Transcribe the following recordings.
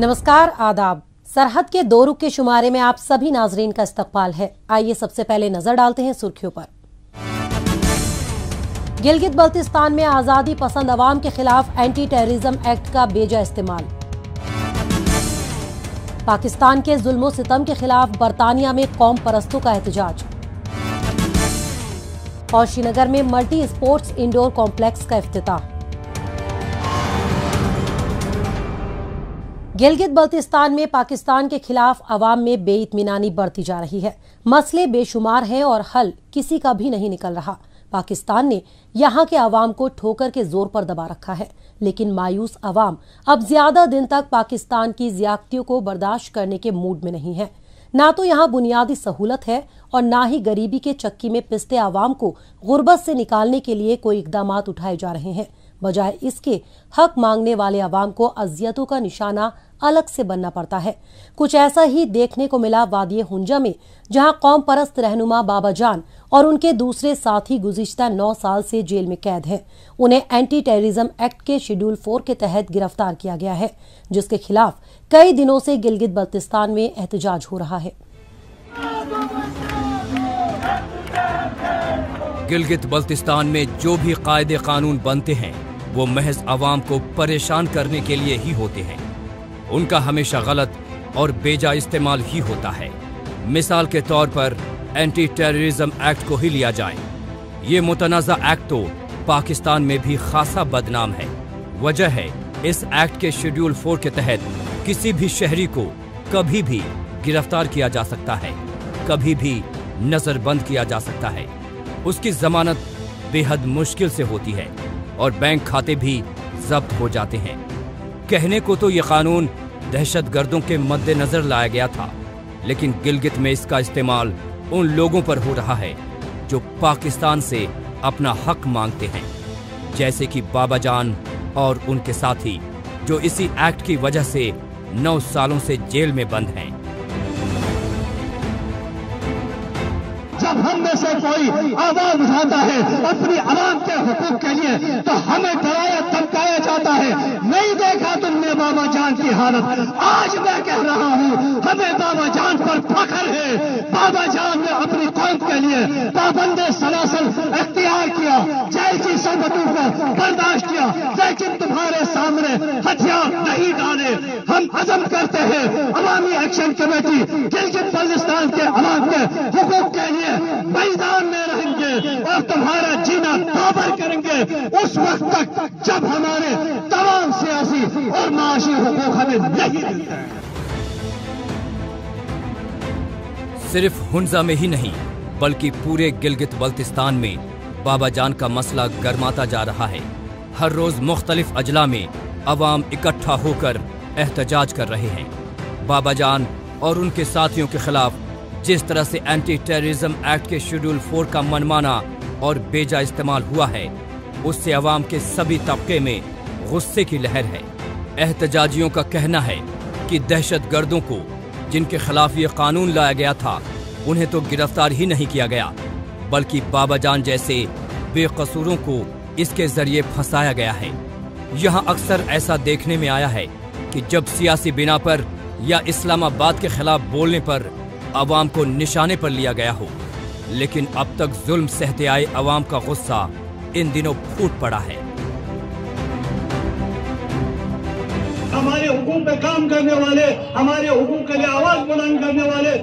नमस्कार, आदाब। सरहद के 2 रुख के शुमारे में आप सभी नाजरीन का इस्तकबाल है। आइए सबसे पहले नजर डालते हैं सुर्खियों पर। गिलगित बल्तिस्तान में आजादी पसंद अवाम के खिलाफ एंटी टेररिज्म एक्ट का बेजा इस्तेमाल। पाकिस्तान के जुल्मो सितम के खिलाफ बरतानिया में कौम परस्तों का एहतजाज। और श्रीनगर में मल्टी स्पोर्ट्स इंडोर कॉम्प्लेक्स का इफ्तिताह। गिलगित बल्तिस्तान में पाकिस्तान के खिलाफ अवाम में बेइत्मीनानी बढ़ती जा रही है। मसले बेशुमार हैं और हल किसी का भी नहीं निकल रहा। पाकिस्तान ने यहाँ के अवाम को ठोकर के जोर पर दबा रखा है, लेकिन मायूस अवाम अब ज्यादा दिन तक पाकिस्तान की ज्यादतियों को बर्दाश्त करने के मूड में नहीं है। ना तो यहाँ बुनियादी सहूलत है और ना ही गरीबी के चक्की में पिसते अवाम को गुर्बत से निकालने के लिए कोई इकदामात उठाए जा रहे हैं। बजाय इसके हक मांगने वाले अवाम को अजियतों का निशाना अलग से बनना पड़ता है। कुछ ऐसा ही देखने को मिला वादिये हुंजा में, जहां कौम परस्त रहनुमा बाबा जान और उनके दूसरे साथी गुज़िश्ता 9 साल से जेल में कैद हैं। उन्हें एंटी टेररिज्म एक्ट के शेड्यूल 4 के तहत गिरफ्तार किया गया है, जिसके खिलाफ कई दिनों से गिलगित बल्तिस्तान में एहतजाज हो रहा है। गिलगित बल्तिस्तान में जो भी कायदे कानून बनते हैं वो महज अवाम को परेशान करने के लिए ही होते हैं। उनका हमेशा गलत और बेजा इस्तेमाल ही होता है। मिसाल के तौर पर एंटी टेररिज्म एक्ट को ही लिया जाए। ये मुतनाज़ा एक्ट तो पाकिस्तान में भी खासा बदनाम है। वजह है इस एक्ट के शेड्यूल 4 के तहत किसी भी शहरी को कभी भी गिरफ्तार किया जा सकता है, कभी भी नजरबंद किया जा सकता है। उसकी जमानत बेहद मुश्किल से होती है और बैंक खाते भी जब्त हो जाते हैं। कहने को तो ये कानून दहशतगर्दों के मद्देनजर लाया गया था, लेकिन गिलगित में इसका इस्तेमाल उन लोगों पर हो रहा है जो पाकिस्तान से अपना हक मांगते हैं, जैसे कि बाबा जान और उनके साथी, जो इसी एक्ट की वजह से 9 सालों से जेल में बंद हैं। जब हम में से कोई आवाज उठाता है अपनी आवाम के हुकूक के लिए, तो हमें डराया धमकाया जाता है। नहीं देखा तुमने बाबा जान की हालत। आज मैं कह रहा हूँ, हमें बाबा जान पर फख्र है। बाबा जान ने अपनी कौम के लिए पाबंदे सलासल इख्तियार किया, जेल की सरबतों को बर्दाश्त किया, लेकिन तुम्हारे सामने हथियार नहीं डाले। हम अज़म करते हैं अवामी एक्शन कमेटी गिलगित बल्तिस्तान के अवाम के हुकूक के लिए मैदान में रहेंगे और तुम्हारा जीना काबर करेंगे उस वक्त तक जब हमारे तमाम सियासी और माशी हुकूक हमें नहीं मिलते हैं। सिर्फ हुंजा में ही नहीं बल्कि पूरे गिलगित बल्तिस्तान में बाबा जान का मसला गरमाता जा रहा है। हर रोज मुख्तलिफ अजला में अवाम इकट्ठा होकर एहतजाज कर रहे हैं। बाबा जान और उनके साथियों के खिलाफ जिस तरह से एंटी टेररिज्म एक्ट के शेड्यूल 4 का मनमाना और बेजा इस्तेमाल हुआ है, उससे अवाम के सभी तबके में गुस्से की लहर है। एहतजाजियों का कहना है कि दहशतगर्दों को जिनके खिलाफ ये कानून लाया गया था, उन्हें तो गिरफ्तार ही नहीं किया गया, बल्कि बाबा जान जैसे बेकसूरों को इसके जरिए फंसाया गया है। यहाँ अक्सर ऐसा देखने में आया है कि जब सियासी बिना पर या इस्लामाबाद के खिलाफ बोलने पर अवाम को निशाने पर लिया गया हो, लेकिन अब तक जुल्म सहते आए अवाम का गुस्सा इन दिनों फूट पड़ा है। हमारे हुकूक पे काम करने वाले, हमारे हुकूक के लिए आवाज बुलंद करने वाले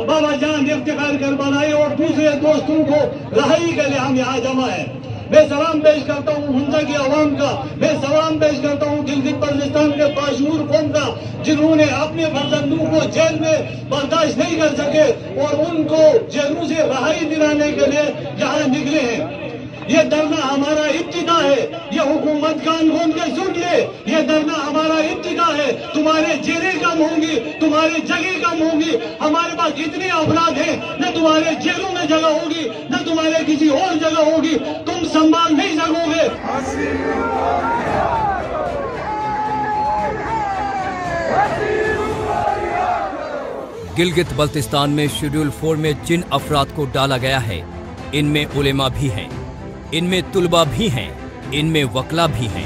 बाबा जान इफ्तिखार करबलाई और दूसरे दोस्तों को रहाई के लिए हम यहाँ जमा है। मैं सलाम पेश करता हूँ हुंजा की आवाम का, मैं सलाम पेश करता हूँ गिलगित बल्तिस्तान के बाशूर कौम का, जिन्होंने अपने फर्जंदों को जेल में बर्दाश्त नहीं कर सके और उनको जेलों से रहाई दिलाने के लिए यहाँ निकले हैं। ये धरना हमारा इब्तिदा है। ये हुकूमत कान खोल के सुन ले, ये धरना हमारा इब्तिदा है। तुम्हारे जेलें कम होंगी, तुम्हारी जगह कम होंगी। हमारे पास इतने अफराद हैं, न तुम्हारे जेलों में जगह होगी, न तुम्हारे किसी और जगह होगी। तुम संभाल नहीं सकोगे। गिलगित बल्तिस्तान में शेड्यूल 4 में जिन अफराद को डाला गया है, इनमें उलेमा भी हैं, इनमें तुलबा भी हैं, इनमें वकला भी हैं,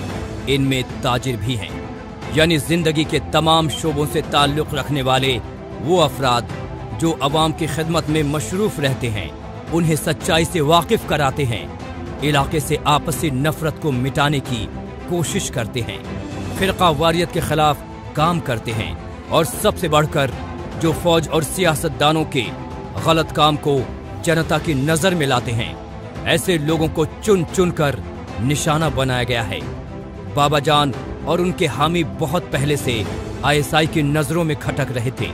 इनमें ताजिर भी हैं। यानी जिंदगी के तमाम शोबों से ताल्लुक रखने वाले वो अफराद जो अवाम की खिदमत में मशरूफ रहते हैं, उन्हें सच्चाई से वाकिफ कराते हैं, इलाके से आपसी नफरत को मिटाने की कोशिश करते हैं, फिरका वारियत के खिलाफ काम करते हैं और सबसे बढ़कर जो फौज और सियासतदानों के गलत काम को जनता की नजर में लाते हैं, ऐसे लोगों को चुन चुन कर निशाना बनाया गया है। बाबा जान और उनके हामी बहुत पहले से आईएसआई की नजरों में खटक रहे थे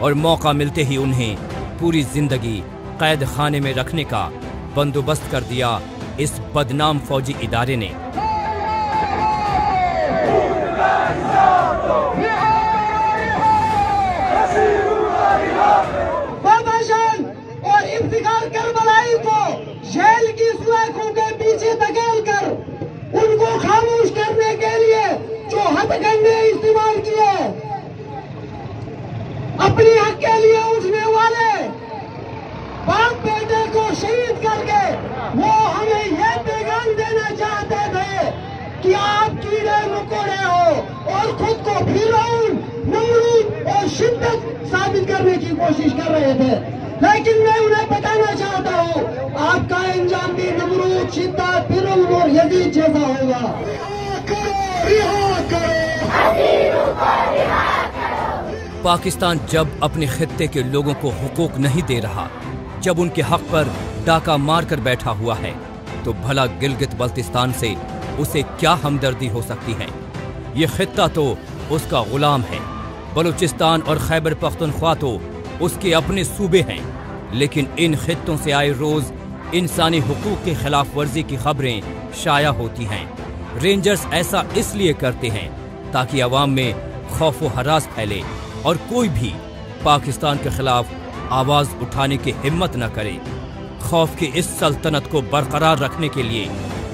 और मौका मिलते ही उन्हें पूरी जिंदगी कैद खाने में रखने का बंदोबस्त कर दिया इस बदनाम फौजी इदारे ने। बाबा जान और इफ्तिखार करबलाई को जेल की सलाखों के पीछे धकेल कर उनको खामोश करने के लिए जो हथकंडे इस्तेमाल किए, अपने हक के लिए उठने वाले बाप बेटे को शहीद करके वो हमें यह पैगाम देना चाहते थे कि आप कीड़े मकोड़े हो और खुद को फिरौन, नमरूद और शिद्दत साबित करने की कोशिश कर रहे थे। लेकिन मैं उन्हें बताना चाहता हूँ, आपका अंजाम भी नमरूद, शिद्दत, फिरौन और यजीद जैसा होगा। पाकिस्तान जब अपने खित्ते के लोगों को हुकूक नहीं दे रहा, जब उनके हक पर डाका मार कर बैठा हुआ है, तो भला गिलगित बल्तिस्तान से उसे क्या हमदर्दी हो सकती है? ये खित्ता तो उसका गुलाम है। बलूचिस्तान और खैबर पख्तूनख्वा तो उसके अपने सूबे हैं, लेकिन इन खित्तों से आए रोज इंसानी हुकूक की खिलाफ वर्जी की खबरें शाया होती हैं। रेंजर्स ऐसा इसलिए करते हैं ताकि अवाम में खौफ व हरास फैले और कोई भी पाकिस्तान के खिलाफ आवाज उठाने की हिम्मत न करे। खौफ की इस सल्तनत को बरकरार रखने के लिए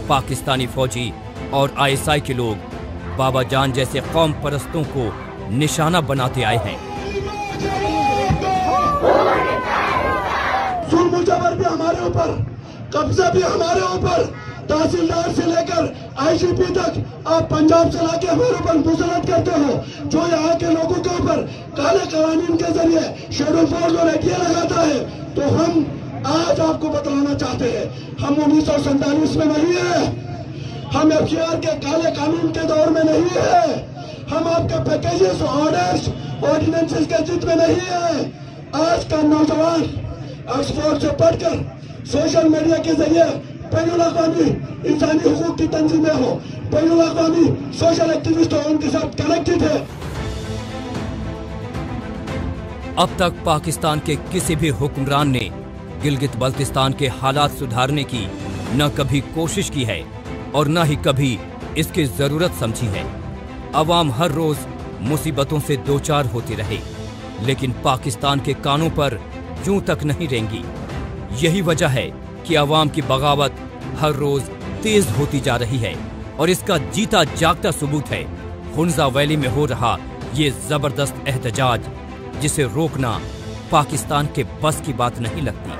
पाकिस्तानी फौजी और आईएसआई के लोग बाबा जान जैसे कौम परस्तों को निशाना बनाते आए हैं। सुरमुजावर भी हमारे ऊपर, कब्जा भी हमारे ऊपर, तहसीलदार से लेकर आईजीपी तक आप पंजाब से लाके हमारे ऊपर मुसलत करते हो, जो यहाँ के लोगों के ऊपर काले कानून के जरिए शेड्यूल फोर्स और एटीए लगाता है। तो हम आज आपको बतलाना चाहते हैं, हम 1947 में नहीं है, हम एफसीआर के काले कानून के दौर में नहीं है, हम आपके पैकेजेस, ऑर्डर्स, ऑर्डिनेंसेस के जिद में नहीं है। आज का नौजवान ऑक्सफोर्ड से पढ़कर सोशल मीडिया के जरिए बैनुल-अक़वामी इंसानी हुकूक की तंजीमें हो, बैनुल-अक़वामी सोशल एक्टिविस्ट हो, उनके साथ कनेक्टेड है। अब तक पाकिस्तान के किसी भी हुक्मरान ने गिलगित बल्तिस्तान के हालात सुधारने की न कभी कोशिश की है और न ही कभी इसकी जरूरत समझी है। अवाम हर रोज मुसीबतों से दो चार होती रहे, लेकिन पाकिस्तान के कानों पर यूं तक नहीं रेंगी। यही वजह है कि अवाम की बगावत हर रोज तेज होती जा रही है और इसका जीता जागता सबूत है हुन्जा वैली में हो रहा ये जबरदस्त एहतजाज, जिसे रोकना पाकिस्तान के बस की बात नहीं लगती।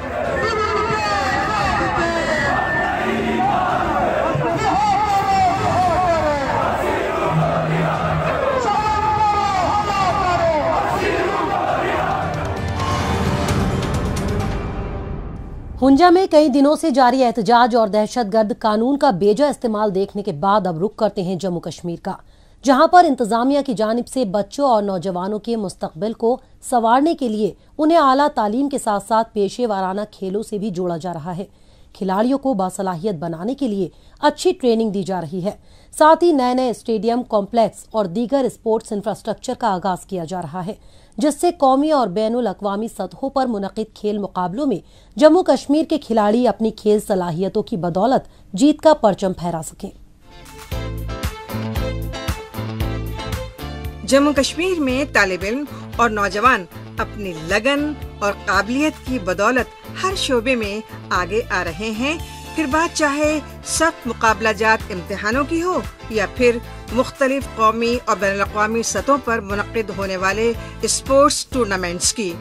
हुंजा में कई दिनों से जारी एहतजाज और दहशतगर्द कानून का बेजा इस्तेमाल देखने के बाद अब रुख करते हैं जम्मू कश्मीर का, जहां पर इंतजामिया की जानिब से बच्चों और नौजवानों के मुस्तकबिल को संवारने के लिए उन्हें आला तालीम के साथ साथ पेशेवराना खेलों से भी जोड़ा जा रहा है। खिलाड़ियों को बासलाहियत बनाने के लिए अच्छी ट्रेनिंग दी जा रही है। साथ ही नए नए स्टेडियम, कॉम्प्लेक्स और दीगर स्पोर्ट्स इंफ्रास्ट्रक्चर का आगाज किया जा रहा है, जिससे कौमी और बैनुल अक़वामी सतहों पर मुनक़िद खेल मुकाबलों में जम्मू कश्मीर के खिलाड़ी अपनी खेल सलाहियतों की बदौलत जीत का परचम फहरा सकें। जम्मू कश्मीर में तालिब इल्म और नौजवान अपनी लगन और काबिलियत की बदौलत हर शोबे में आगे आ रहे हैं। फिर बात चाहे सख्त मुकाबलाजात इम्तिहानों की हो या फिर मुख्तलिफ कौमी और बैनुल-अक़वामी सतहों पर मुनक़िद होने वाले स्पोर्ट्स टूर्नामेंट्स की।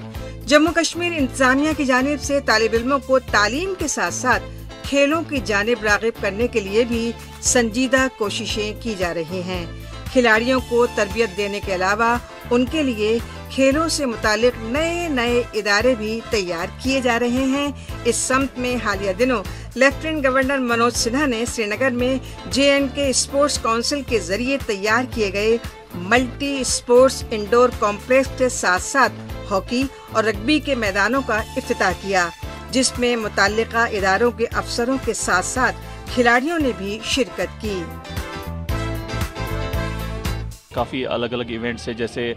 जम्मू कश्मीर इंतजामिया की जानिब से तालिब इल्मों को तालीम के साथ साथ खेलों की जानिब राग़िब करने के लिए भी संजीदा कोशिशें की जा रही हैं। کھلاڑیوں کو تربیت دینے کے علاوہ ان کے لیے کھیلوں سے متعلق نئے ادارے بھی تیار کیے جا رہے ہیں۔ اس سمت میں حالیہ دنوں لیفٹیننٹ گورنر منوج سنہا نے سری نگر میں JNK اسپورٹس کونسل کے ذریعے تیار کیے گئے ملٹی اسپورٹس انڈور کمپلیکس کے ساتھ ساتھ ہاکی اور رگبی کے میدانوں کا افتتاح کیا، جس میں متعلقہ اداروں کے افسروں کے ساتھ ساتھ کھلاڑیوں نے بھی شرکت کی۔ کافی الگ الگ ایونٹس ہے، جیسے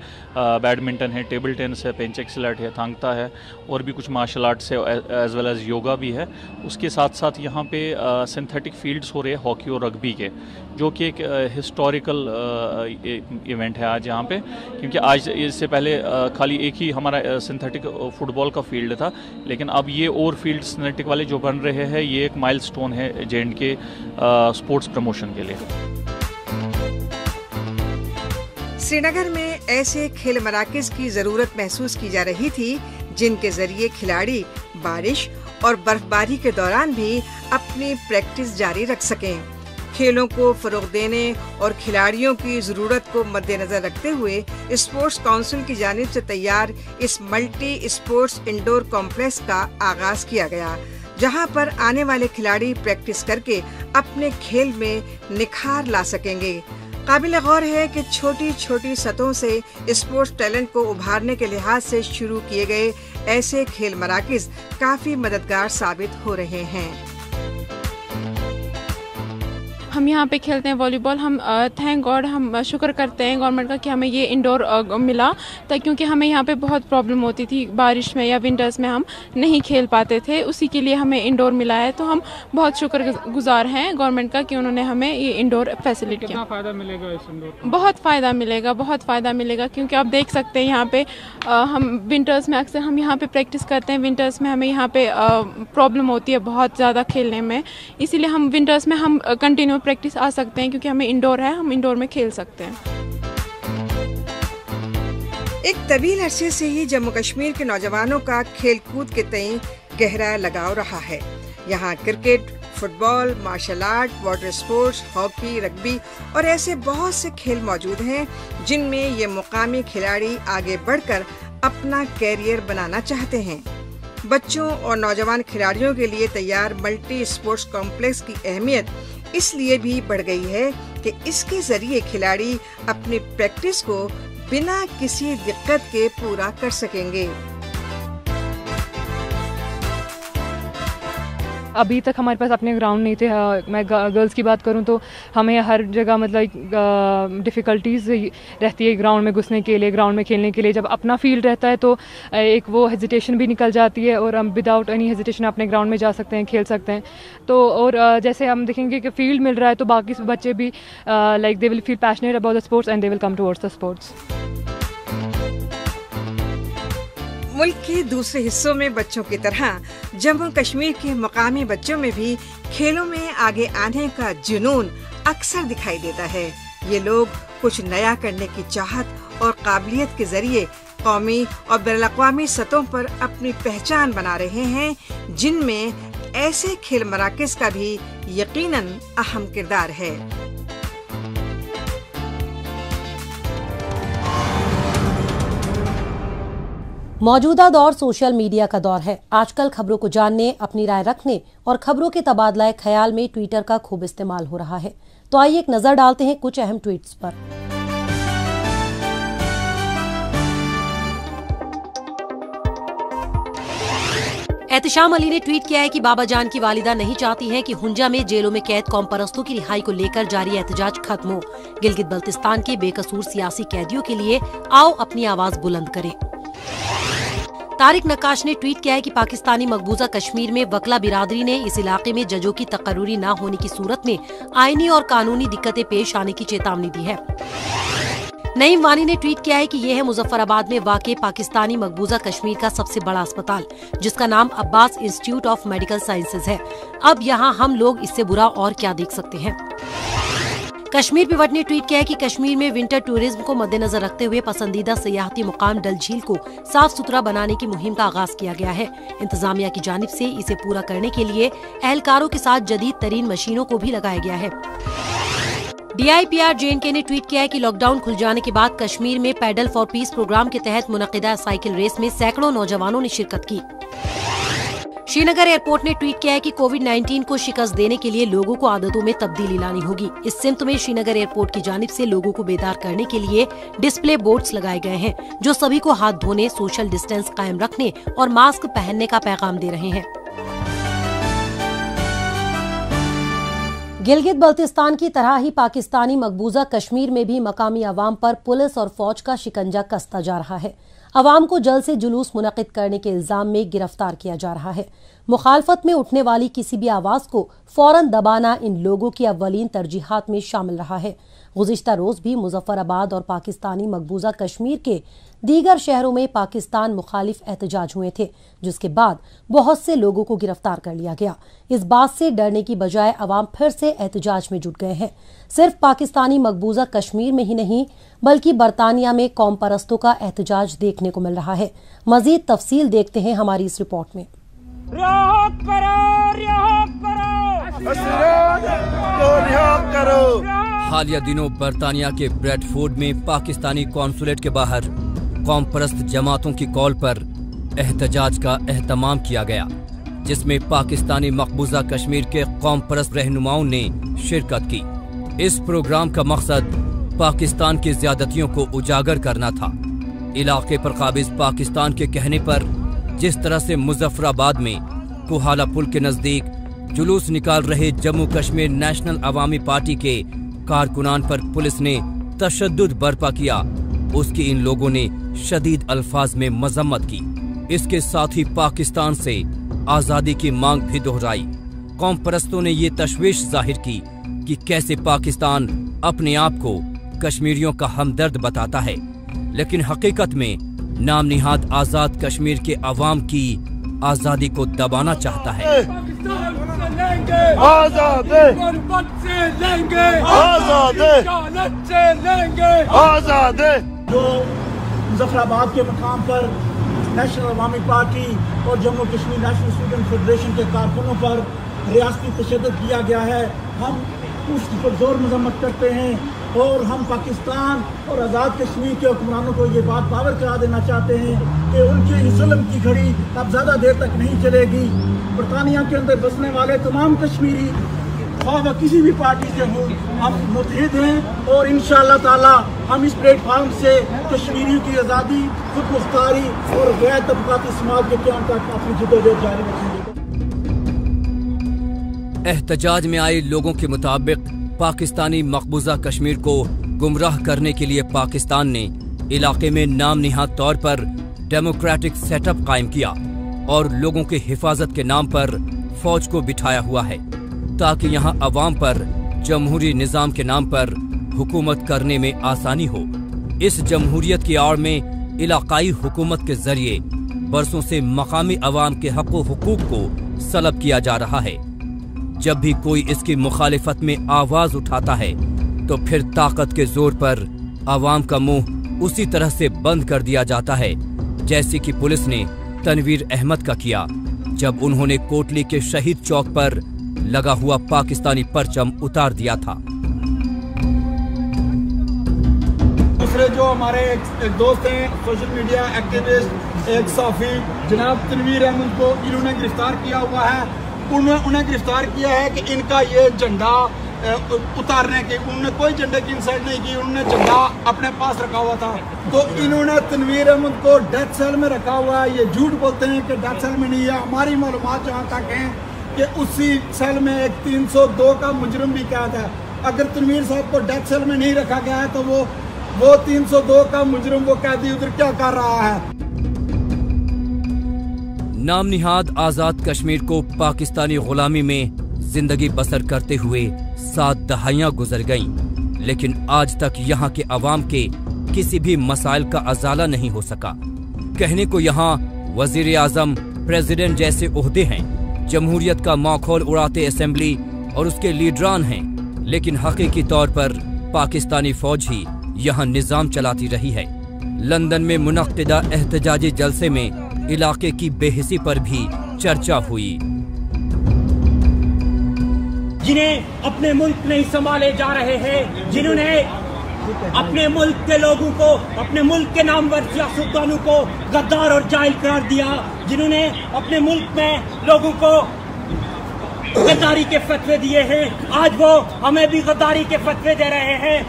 بیڈمنٹن ہے، ٹیبل ٹینس ہے، پینچ ایکسلٹ ہے، تھانگتا ہے، اور بھی کچھ مارشل آرٹس ہے، ایز ویل ایز یوگا بھی ہے۔ اس کے ساتھ ساتھ یہاں پہ سنتھیٹک فیلڈز ہو رہے ہیں ہاکی اور رگبی کے، جو کہ ایک ہسٹوریکل ایونٹ ہے آج یہاں پہ، کیونکہ آج اس سے پہلے خالی ایک ہی ہمارا سنتھیٹک فٹ بال کا فیلڈ تھا، لیکن اب یہ اور فیلڈ سنتھیٹک والے جو بن رہے ہیں، یہ ایک مائل سٹون ہے JNK اسپورٹس پروموشن کے لیے۔ سری نگر میں ایسے کھیل مراکز کی ضرورت محسوس کی جا رہی تھی جن کے ذریعے کھلاڑی بارش اور برف باری کے دوران بھی اپنی پریکٹس جاری رکھ سکیں۔ کھیلوں کو فروغ دینے اور کھلاڑیوں کی ضرورت کو مد نظر رکھتے ہوئے اسپورٹس کونسل کی جانب سے تیار اس ملٹی اسپورٹس انڈور کمپلیکس کا آغاز کیا گیا، جہاں پر آنے والے کھلاڑی پریکٹس کر کے اپنے کھیل میں نکھار لا سکیں گے۔ قابل غور ہے کہ چھوٹی چھوٹی سطحوں سے اسپورٹس ٹیلنٹ کو ابھارنے کے لحاظ سے شروع کیے گئے ایسے کھیل مراکز کافی مددگار ثابت ہو رہے ہیں۔ ہم یہاں پہ کھیلتے ہیں والی بال، ہم تھینک گاڈ، ہم شکر کرتے ہیں گورنمنٹ کا کہ ہمیں یہ انڈور ملا، کیونکہ ہمیں یہاں پہ بہت پرابلم ہوتی تھی، بارش میں یا ونٹرز میں ہم نہیں کھیل پاتے تھے، اسی کے لیے ہمیں انڈور ملا ہے، تو ہم بہت شکر گزار ہیں گورنمنٹ کا کہ انہوں نے ہمیں یہ انڈور فیسلٹی کیا۔ کتنا فائدہ ملے گا اس انڈور؟ بہت فائدہ ملے گا، بہت فائدہ ملے گا، کیونکہ آپ دیکھ سکتے ہیں یہاں پہ ہم ونٹرز میں اکثر ہم یہاں پہ پریکٹس کرتے ہیں، ونٹرز میں ہمیں یہاں پہ پرابلم ہوتی ہے بہت زیادہ کھیلنے میں، اسی لیے ہم ونٹرز میں ہم کنٹینیو پریکٹس آ سکتے ہیں، کیونکہ ہمیں انڈور ہے، ہم انڈور میں کھیل سکتے ہیں۔ ایک طویل عرصے سے ہی جموں کشمیر کے نوجوانوں کا کھیل کود کے تئیں گہرا لگاؤ رہا ہے۔ یہاں cricket, football, martial art, water sports, hockey, rugby اور ایسے بہت سے کھیل موجود ہیں جن میں یہ مقامی کھلاڑی آگے بڑھ کر اپنا کیریئر بنانا چاہتے ہیں۔ بچوں اور نوجوان کھلاڑیوں کے لیے تیار ملٹی اسپورٹس کمپلیکس کی اہمیت اس لیے بھی بڑھ گئی ہے کہ اس کے ذریعے کھلاڑی اپنی پریکٹس کو بنا کسی دقت کے پورا کر سکیں گے۔ ابھی تک ہمارے پاس اپنے گراؤنڈ نہیں تھے، میں گرلز کی بات کروں تو ہمیں ہر جگہ مطلب ڈیفیکلٹیز رہتی ہے گراؤنڈ میں گھسنے کے لیے، گراؤنڈ میں کھیلنے کے لیے۔ جب اپنا فیلڈ رہتا ہے تو ایک وہ ہیزیٹیشن بھی نکل جاتی ہے، اور ہم وداؤٹ اینی ہیزیٹیشن اپنے گراؤنڈ میں جا سکتے ہیں، کھیل سکتے ہیں۔ تو اور جیسے ہم دیکھیں گے کہ فیلڈ مل رہا ہے تو باقی بچے بھی like they will feel passionate about the sports and they will come towards the sports. ملک کے دوسرے حصوں میں بچوں کی طرح جموں کشمیر کے مقامی بچوں میں بھی کھیلوں میں آگے آنے کا جنون اکثر دکھائی دیتا ہے۔ یہ لوگ کچھ نیا کرنے کی چاہت اور قابلیت کے ذریعے قومی اور بین الاقوامی سطحوں پر اپنی پہچان بنا رہے ہیں، جن میں ایسے کھیل مراکز کا بھی یقیناً اہم کردار ہے۔ موجودہ دور سوشل میڈیا کا دور ہے۔ آج کل خبروں کو جاننے، اپنی رائے رکھنے اور خبروں کے تبادلہ خیال میں ٹویٹر کا خوب استعمال ہو رہا ہے۔ تو آئیے ایک نظر ڈالتے ہیں کچھ اہم ٹویٹس پر۔ احتشام علی نے ٹویٹ کیا ہے کہ بابا جان کی والدہ نہیں چاہتی ہیں کہ ہنجا میں جیلوں میں قید قوم پرستوں کی رہائی کو لے کر جاری احتجاج ختم ہو۔ گلگت بلتستان کے بے قصور سیاسی قیدیوں کے لیے آؤ اپنی آواز بلند کریں۔ طارق نقاش نے ٹویٹ کیا ہے کہ پاکستانی مقبوضہ کشمیر میں وکلا برادری نے اس علاقے میں ججوں کی تقرری نہ ہونے کی صورت میں آئینی اور قانونی دقتیں پیش آنے کی چیتاونی دی ہے۔ نعیم وانی نے ٹویٹ کیا ہے کہ یہ ہے مظفر آباد میں واقع پاکستانی مقبوضہ کشمیر کا سب سے بڑا اسپتال، جس کا نام عباس انسٹیٹیوٹ آف میڈیکل سائنسز ہے۔ اب یہاں ہم لوگ اس سے برا اور کیا دیکھ سکتے ہیں۔ کشمیر پیوٹ نے ٹویٹ کیا ہے کہ کشمیر میں ونٹر ٹورزم کو مد نظر رکھتے ہوئے پسندیدہ سیاحتی مقام ڈل جھیل کو صاف ستھرا بنانے کی مہم کا آغاز کیا گیا ہے۔ انتظامیہ کی جانب سے اسے پورا کرنے کے لیے اہلکاروں کے ساتھ جدید ترین مشینوں کو بھی لگایا گیا ہے۔ DIPR JNK ने ट्वीट किया है कि लॉकडाउन खुल जाने के बाद कश्मीर में पैडल फॉर पीस प्रोग्राम के तहत मुनक्किदा साइकिल रेस में सैकड़ों नौजवानों ने शिरकत की। श्रीनगर एयरपोर्ट ने ट्वीट किया है कि कोविड-19 को शिकस्त देने के लिए लोगों को आदतों में तब्दीली लानी होगी। इस सिमत में श्रीनगर एयरपोर्ट की जानिब से लोगों को बेदार करने के लिए डिस्प्ले बोर्ड्स लगाए गए हैं, जो सभी को हाथ धोने, सोशल डिस्टेंस कायम रखने और मास्क पहनने का पैगाम दे रहे हैं। गिलगित बल्तिस्तान की तरह ही पाकिस्तानी मकबूजा कश्मीर में भी मकामी अवाम पर पुलिस और फौज का शिकंजा कसता जा रहा है। अवाम को जल्द से जुलूस मुनक़िद करने के इल्जाम में गिरफ्तार किया जा रहा है। मुखालफत में उठने वाली किसी भी आवाज को फौरन दबाना इन लोगों की अव्वलीन तरजीहात में शामिल रहा है। गुज़िश्ता रोज भी मुजफ्फराबाद और पाकिस्तानी मकबूजा कश्मीर के दीगर शहरों में पाकिस्तान मुखालिफ एहतजाज हुए थे, जिसके बाद बहुत से लोगों को गिरफ्तार कर लिया गया। इस बात से डरने की बजाय अवाम फिर से एहतजाज में जुट गए हैं। सिर्फ पाकिस्तानी मकबूजा कश्मीर में ही नहीं बल्कि बरतानिया में कौम परस्तों का एहतजाज देखने को मिल रहा है। मजीद तफसील देखते हैं हमारी इस रिपोर्ट में। हालिया दिनों बरतानिया के ब्रेडफोर्ड में पाकिस्तानी कॉन्सुलेट के बाहर कौम परस्त जमातों की कॉल पर एहतजाज का एहतमाम किया गया, जिसमें पाकिस्तानी मकबूजा कश्मीर के कौम परस्त रहनुमाओं ने शिरकत की। इस प्रोग्राम का मकसद पाकिस्तान की ज्यादतियों को उजागर करना था। इलाके पर काबिज पाकिस्तान के कहने पर जिस तरह से मुजफ्फराबाद में कुहाला पुल के नजदीक जुलूस निकाल रहे जम्मू कश्मीर नेशनल अवामी पार्टी के कारकुनान पर पुलिस ने तशद्दुद बर्पा किया, उसकी इन लोगों ने शदीद अल्फाज में मजम्मत की। इसके साथ ही पाकिस्तान से आजादी की मांग भी दोहराई। कौम परस्तों ने ये तशवीश जाहिर की कि कैसे पाकिस्तान अपने आप को कश्मीरियों का हमदर्द बताता है, लेकिन हकीकत में नाम निहाद आजाद कश्मीर के अवाम की आजादी को दबाना चाहता है। जो मुजफ्फराबाद के मकाम पर नेशनल अवामी पार्टी और Jammu Kashmir national student federation के कारकुनों पर रियासती तशद्दुद किया गया है, हम उसकी पर जोर मजम्मत करते हैं और हम पाकिस्तान और आज़ाद कश्मीर के हुक्मरानों को ये बात पावर करा देना चाहते हैं कि उनके इस जुल्म की घड़ी अब ज़्यादा देर तक नहीं चलेगी। बरतानिया के अंदर बसने वाले तमाम कश्मीरी ख्वाह किसी भी पार्टी से हों, हम मुत्तहिद हैं और इंशाअल्लाह ताला हम इस प्लेटफार्म से कश्मीरियों की आज़ादी, खुद मुख्तारी और गैर तबकाती समाज के क़याम तक अपनी जद्दोजहद जारी रखेंगे। एहतजाज में आए लोगों के मुताबिक पाकिस्तानी मकबूजा कश्मीर को गुमराह करने के लिए पाकिस्तान ने इलाके में नाम निहाद तौर पर डेमोक्रेटिक सेटअप कायम किया और लोगों के हिफाजत के नाम पर फौज को बिठाया हुआ है, ताकि यहां अवाम पर जमहूरी निजाम के नाम पर हुकूमत करने में आसानी हो। इस जमहूरियत की आड़ में इलाकाई हुकूमत के जरिए बरसों से मकामी अवाम के हक व हुकूक को सलब किया जा रहा है। जब भी कोई इसकी मुखालिफत में आवाज उठाता है तो फिर ताकत के जोर पर अवाम का मुंह उसी तरह से बंद कर दिया जाता है, जैसे कि पुलिस ने तनवीर अहमद का किया जब उन्होंने कोटली के शहीद चौक पर लगा हुआ पाकिस्तानी परचम उतार दिया था। दूसरे जो हमारे एक दोस्त हैं, सोशल मीडिया एक्टिविस्ट, एक सहाफी जनाब तनवीर अहमद को इन्होंने गिरफ्तार किया हुआ है। उन्हें गिरफ्तार किया है कि इनका ये झंडा उतारने की, उन्होंने कोई झंडे की इंसल्ट नहीं की, उन्होंने झंडा अपने पास रखा हुआ था। तो इन्होंने तनवीर अहमद को डेथ सेल में रखा हुआ है। ये झूठ बोलते हैं कि डेथ सेल में नहीं है। हमारी मालूमात जहाँ तक हैं कि उसी सेल में एक 302 का मुजरिम भी कैद है। अगर तनवीर साहब को डेथ सेल में नहीं रखा गया है तो वो 302 का मुजरिम, वो कैदी उधर क्या कर रहा है। नाम निहाद आजाद कश्मीर को पाकिस्तानी गुलामी में जिंदगी बसर करते हुए 7 दहाइयां गुजर गईं, लेकिन आज तक यहाँ के अवाम के किसी भी मसाइल का अजाला नहीं हो सका। कहने को यहाँ वजीर आजम, प्रेसिडेंट जैसे ओहदे हैं, जमहूरियत का माखौल उड़ाते असेंबली और उसके लीडरान हैं, लेकिन हकीकी तौर पर पाकिस्तानी फौज ही यहाँ निजाम चलाती रही है। लंदन में मुनक्किदा एहतजाजी जलसे में इलाके की बेहिसी पर भी चर्चा हुई। जिन्हें अपने मुल्क नहीं संभाले जा रहे हैं, जिन्होंने अपने मुल्क के लोगों को, अपने मुल्क के नामवर सियासतदानों को गद्दार और जाहिल करार दिया, जिन्होंने अपने मुल्क में लोगों को गद्दारी के फतवे दिए हैं, आज वो हमें भी गद्दारी के फतवे दे रहे हैं।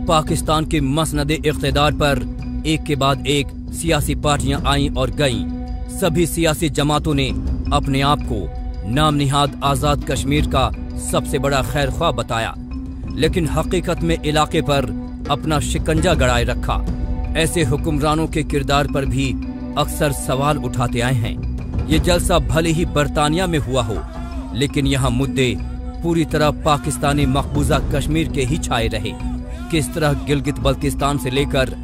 पाकिस्तान के मसनदे इख्तिदार पर एक के बाद एक सियासी पार्टियां आईं और गईं। सभी सियासी जमातों ने अपने आप को नाम निहाद आज़ाद कश्मीर का सबसे बड़ा खैर ख्वाह बताया, लेकिन हकीकत में इलाके पर अपना शिकंजा गड़ाए रखा। ऐसे हुक्मरानों के किरदार पर भी अक्सर सवाल उठाते आए हैं। ये जलसा भले ही बरतानिया में हुआ हो, लेकिन यहाँ मुद्दे पूरी तरह पाकिस्तानी मकबूजा कश्मीर के ही छाए रहे। किस तरह गिलगित बल्तिस्तान से लेकर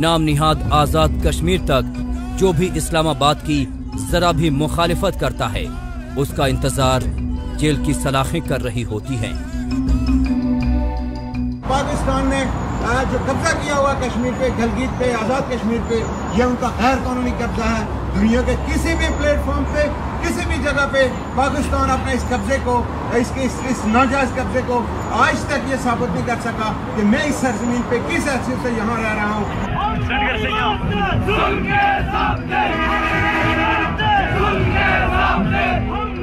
नाम निहाद आज़ाद कश्मीर तक जो भी इस्लामाबाद की जरा भी मुखालिफत करता है, उसका इंतजार जेल की सलाखें कर रही होती हैं। पाकिस्तान ने जो कब्जा किया हुआ कश्मीर पे, गिलगित पे, आज़ाद कश्मीर पे, यह उनका गैर कानूनी कब्जा है। दुनिया के किसी भी प्लेटफॉर्म पे, किसी भी जगह पे पाकिस्तान अपने इस कब्जे को, इस नाजायज कब्जे को आज तक ये साबित नहीं कर सका कि मैं इस सरजमीन पे किस हैसियत से यहाँ रह रहा हूँ।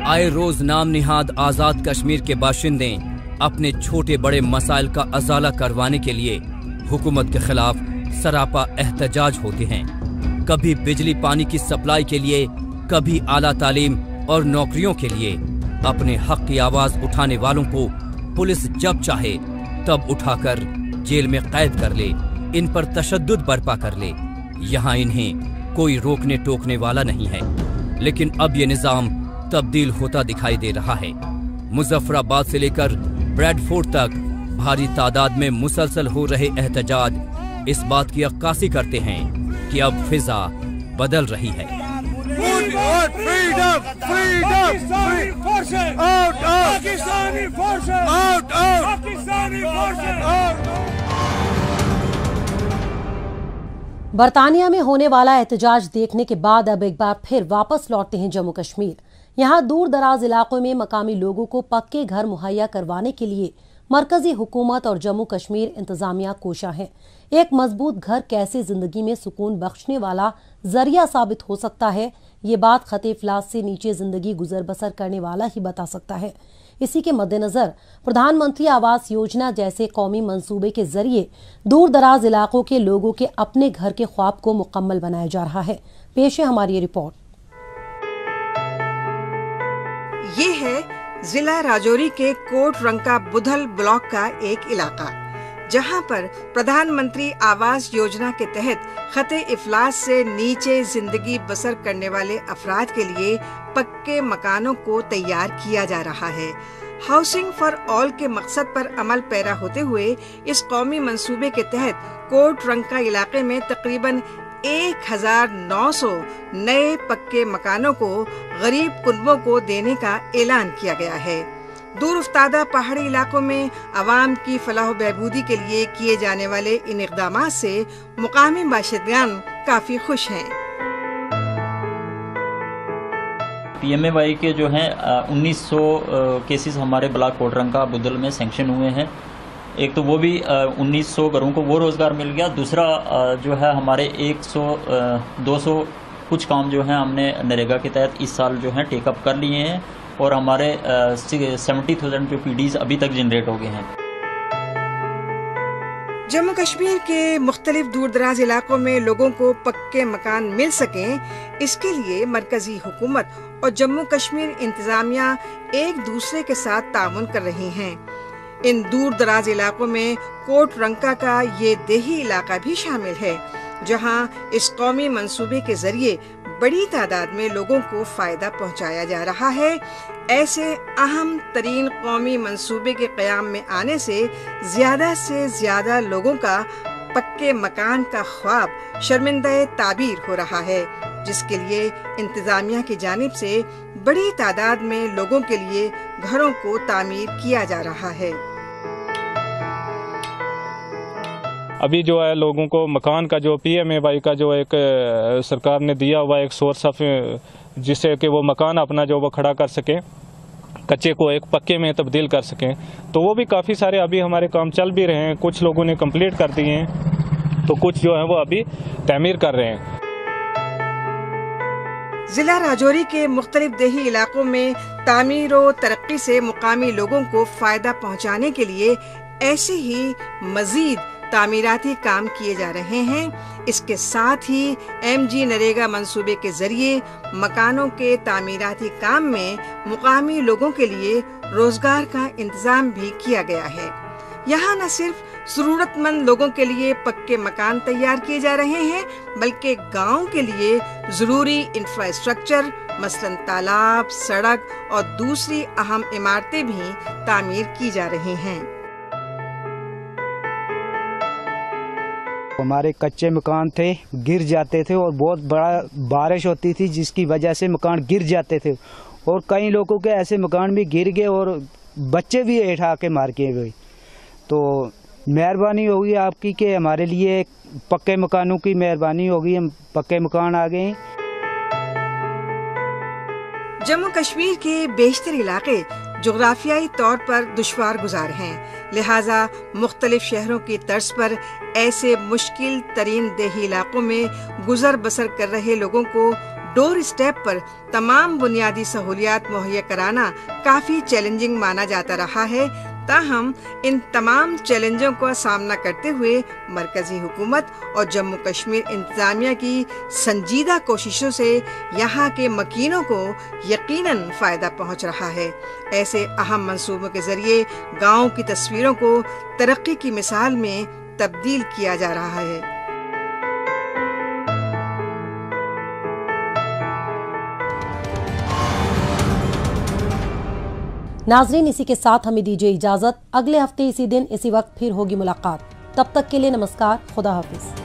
आए रोज नाम निहाद आज़ाद कश्मीर के बाशिंदे अपने छोटे बड़े मसाइल का अजाला करवाने के लिए हुकूमत के खिलाफ सरापा एहतजाज होते हैं। कभी बिजली पानी की सप्लाई के लिए, कभी आला तालीम और नौकरियों के लिए। अपने हक की आवाज उठाने वालों को पुलिस जब चाहे तब उठाकर जेल में कैद कर ले, इन पर तशद्दुद बर्पा कर ले। यहाँ इन्हें कोई रोकने टोकने वाला नहीं है। लेकिन अब ये निज़ाम तब्दील होता दिखाई दे रहा है। मुजफ्फराबाद से लेकर ब्रैडफोर्ड तक भारी तादाद में मुसलसल हो रहे एहतजाज इस बात की अक्कासी करते हैं कि अब फिजा बदल रही है। बरतानिया में होने वाला एहतजाज देखने के बाद अब एक बार फिर वापस लौटते हैं जम्मू कश्मीर। यहाँ दूर दराज इलाकों में मकामी लोगों को पक्के घर मुहैया करवाने के लिए मरकजी हुकूमत और जम्मू कश्मीर इंतजामिया कोशा है। एक मजबूत घर कैसे जिंदगी में सुकून बख्शने वाला जरिया साबित हो सकता है, ये बात खते इफलास से नीचे जिंदगी गुजर बसर करने वाला ही बता सकता है। इसी के मद्देनजर प्रधानमंत्री आवास योजना जैसे कौमी मंसूबे के जरिए दूर दराज इलाकों के लोगों के अपने घर के ख्वाब को मुकम्मल बनाया जा रहा है। पेश है हमारी ये रिपोर्ट। ये है जिला राजौरी के कोट रंका बुधल ब्लॉक का एक इलाका, जहां पर प्रधानमंत्री आवास योजना के तहत खते इफलास से नीचे जिंदगी बसर करने वाले अफराद के लिए पक्के मकानों को तैयार किया जा रहा है। हाउसिंग फॉर ऑल के मकसद पर अमल पैरा होते हुए इस कौमी मंसूबे के तहत कोट रंका इलाके में तकरीबन 1900 नए पक्के मकानों को गरीब कुनबों को देने का ऐलान किया गया है। दूर उफ्तादा पहाड़ी इलाकों में आवाम की फलाह बहबूदी के लिए किए जाने वाले इन इक़दामात से मुकामी बाशिंदगान काफी खुश हैं। PMAY के जो हैं 1900 केसेस हमारे ब्लॉक कोटरंका बुधल में सैंक्शन हुए हैं। एक तो वो भी 1900 घरों को वो रोज़गार मिल गया। दूसरा जो है हमारे 200 कुछ काम जो है हमने नरेगा के तहत इस साल जो है टेकअप कर लिए हैं और हमारे 70,000 जो PDs अभी तक जनरेट हो गए हैं। जम्मू कश्मीर के मुख्तलिफ दूर दराज इलाकों में लोगों को पक्के मकान मिल सकें, इसके लिए मरकजी हुकूमत और जम्मू कश्मीर इंतजामिया एक दूसरे के साथ ताउन कर रही हैं। इन दूर दराज इलाकों में कोट रंका का ये देही इलाका भी शामिल है, जहां इस कौमी मंसूबे के जरिए बड़ी तादाद में लोगों को फायदा पहुंचाया जा रहा है। ऐसे अहम तरीन कौमी मंसूबे के क़याम में आने से ज्यादा लोगों का पक्के मकान का ख्वाब शर्मिंदा ताबीर हो रहा है, जिसके लिए इंतजामिया की जानिब से बड़ी तादाद में लोगों के लिए घरों को तामीर किया जा रहा है। अभी जो है लोगों को मकान का जो PMAY का जो एक सरकार ने दिया हुआ एक सोर्स ऑफ, जिससे कि वो मकान अपना जो वो खड़ा कर सके। कच्चे को एक पक्के में तब्दील कर सकें। तो वो भी काफ़ी सारे अभी हमारे काम चल भी रहे हैं, कुछ लोगों ने कंप्लीट कर दिए हैं, तो कुछ जो है वो अभी तामीर कर रहे हैं। जिला राजौरी के मुख्तलिफ देही इलाकों में तामीर और तरक्की से मुकामी लोगों को फायदा पहुंचाने के लिए ऐसे ही मजीद तामीराती काम किए जा रहे हैं। इसके साथ ही MG नरेगा मंसूबे के जरिए मकानों के तामीराती काम में मुकामी लोगों के लिए रोजगार का इंतजाम भी किया गया है। यहाँ न सिर्फ जरूरतमंद लोगों के लिए पक्के मकान तैयार किए जा रहे हैं, बल्कि गांव के लिए जरूरी इंफ्रास्ट्रक्चर मसलन तालाब, सड़क और दूसरी अहम इमारतें भी तामीर की जा रही हैं। हमारे कच्चे मकान थे, गिर जाते थे और बहुत बड़ा बारिश होती थी जिसकी वजह से मकान गिर जाते थे, और कई लोगों के ऐसे मकान भी गिर गए और बच्चे भी हेठ आके मार के गए। तो मेहरबानी होगी आपकी कि हमारे लिए पक्के मकानों की मेहरबानी होगी, हम पक्के मकान आ गए। जम्मू कश्मीर के बेशतर इलाके जोग्राफियाई तौर पर दुश्वार गुजार हैं, लिहाजा मुख्तलिफ शहरों की तर्ज पर ऐसे मुश्किल तरीन देही इलाकों में गुजर बसर कर रहे लोगों को डोर स्टेप पर तमाम बुनियादी सहूलियात मुहैया कराना काफी चैलेंजिंग माना जाता रहा है। ताहम इन तमाम चैलेंजों का सामना करते हुए मरकजी हुकूमत और जम्मू कश्मीर इंतजामिया की संजीदा कोशिशों से यहाँ के मकीनों को यकीनन फायदा पहुँच रहा है। ऐसे अहम मंसूबों के जरिए गाँव की तस्वीरों को तरक्की की मिसाल में तब्दील किया जा रहा है। नाजरीन, इसी के साथ हमें दीजिए इजाजत। अगले हफ्ते इसी दिन इसी वक्त फिर होगी मुलाकात। तब तक के लिए नमस्कार, खुदा हाफिज।